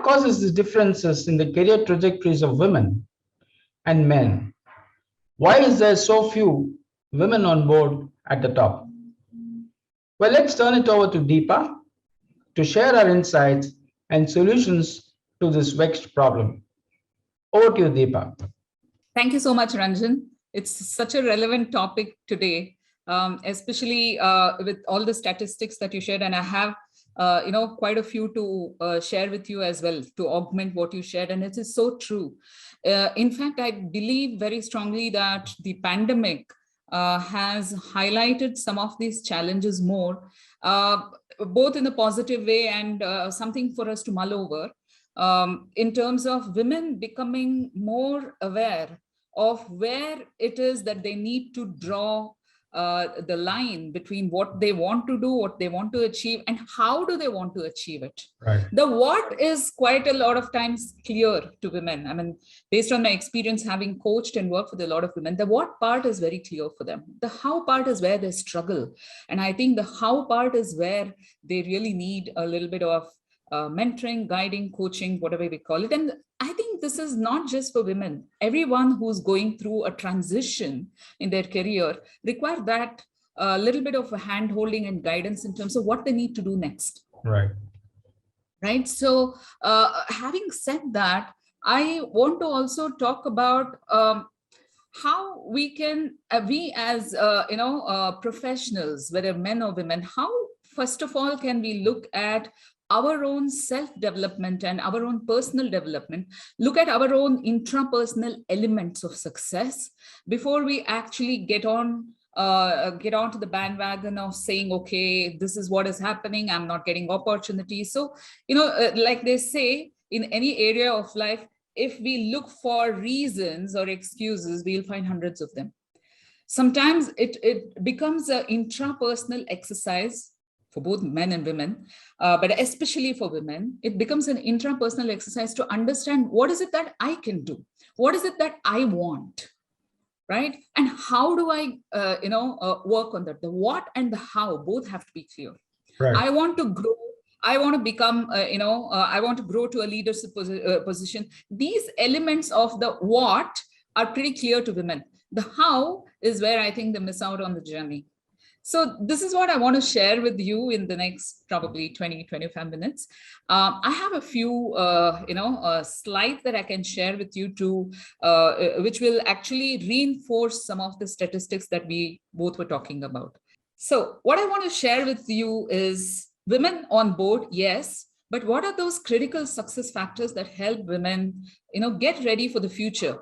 causes the differences in the career trajectories of women and men? Why is there so few women on board at the top? Well, let's turn it over to Deepa to share our insights and solutions to this vexed problem. Over to you, Deepa. Thank you so much, Ranjan. It's such a relevant topic today, especially with all the statistics that you shared. And I have, quite a few to share with you as well to augment what you shared. And it is so true. In fact, I believe very strongly that the pandemic has highlighted some of these challenges more, both in a positive way and something for us to mull over. In terms of women becoming more aware of where it is that they need to draw the line between what they want to do, what they want to achieve, and how do they want to achieve it. Right. The what is quite a lot of times clear to women. I mean, based on my experience having coached and worked with a lot of women, the what part is very clear for them. The how part is where they struggle. And I think the how part is where they really need a little bit of mentoring, guiding, coaching, whatever we call it. And I think this is not just for women. Everyone who's going through a transition in their career require that little bit of a hand holding and guidance in terms of what they need to do next. Right. Right. So having said that, I want to also talk about how we can, we as, professionals, whether men or women, how, first of all, can we look at our own self-development and our own personal development, look at our own intrapersonal elements of success before we actually get onto the bandwagon of saying, okay, this is what is happening, I'm not getting opportunities. So, like they say, in any area of life, if we look for reasons or excuses, we'll find hundreds of them. Sometimes it becomes an intrapersonal exercise for both men and women, but especially for women, it becomes an intrapersonal exercise to understand what is it that I can do? What is it that I want, right? And how do I, work on that? The what and the how both have to be clear. Right. I want to grow. I want to become, I want to grow to a leadership position. These elements of the what are pretty clear to women. The how is where I think they miss out on the journey. So this is what I want to share with you in the next probably 20-25 minutes. I have a few, slides that I can share with you to, which will actually reinforce some of the statistics that we both were talking about. So what I want to share with you is women on board, yes, but what are those critical success factors that help women, get ready for the future?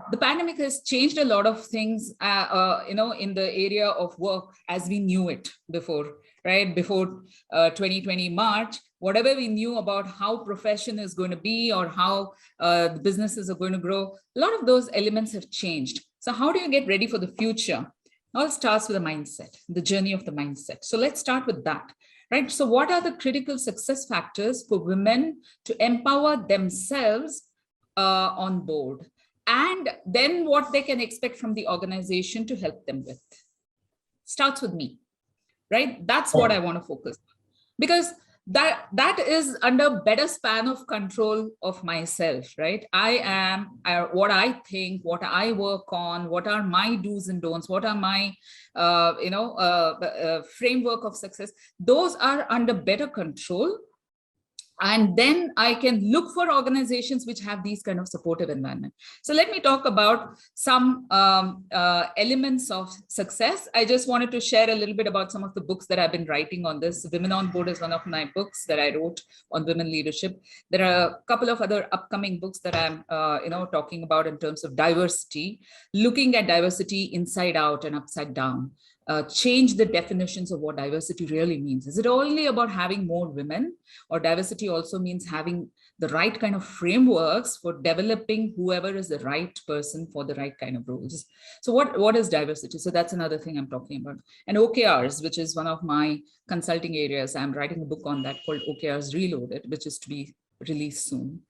The pandemic has changed a lot of things, in the area of work as we knew it before, right? Before 2020 March, whatever we knew about how profession is going to be or how the businesses are going to grow, a lot of those elements have changed. So how do you get ready for the future? All starts with a mindset, the journey of the mindset. So let's start with that, right? So what are the critical success factors for women to empower themselves on board? And then what they can expect from the organization to help them with. Starts with me, right? That's what I want to focus on. Because that is under better span of control of myself, right? I am what I think, what I work on, what are my do's and don'ts, what are my, framework of success. Those are under better control. And then I can look for organizations which have these kind of supportive environment. So let me talk about some elements of success. I just wanted to share a little bit about some of the books that I've been writing on this. Women on Board is one of my books that I wrote on women leadership. There are a couple of other upcoming books that I'm talking about in terms of diversity, looking at diversity inside out and upside down. Change the definitions of what diversity really means. Is it only about having more women, or diversity also means having the right kind of frameworks for developing whoever is the right person for the right kind of roles? So what is diversity? So that's another thing I'm talking about. And OKRs, which is one of my consulting areas. I'm writing a book on that called OKRs Reloaded, which is to be released soon.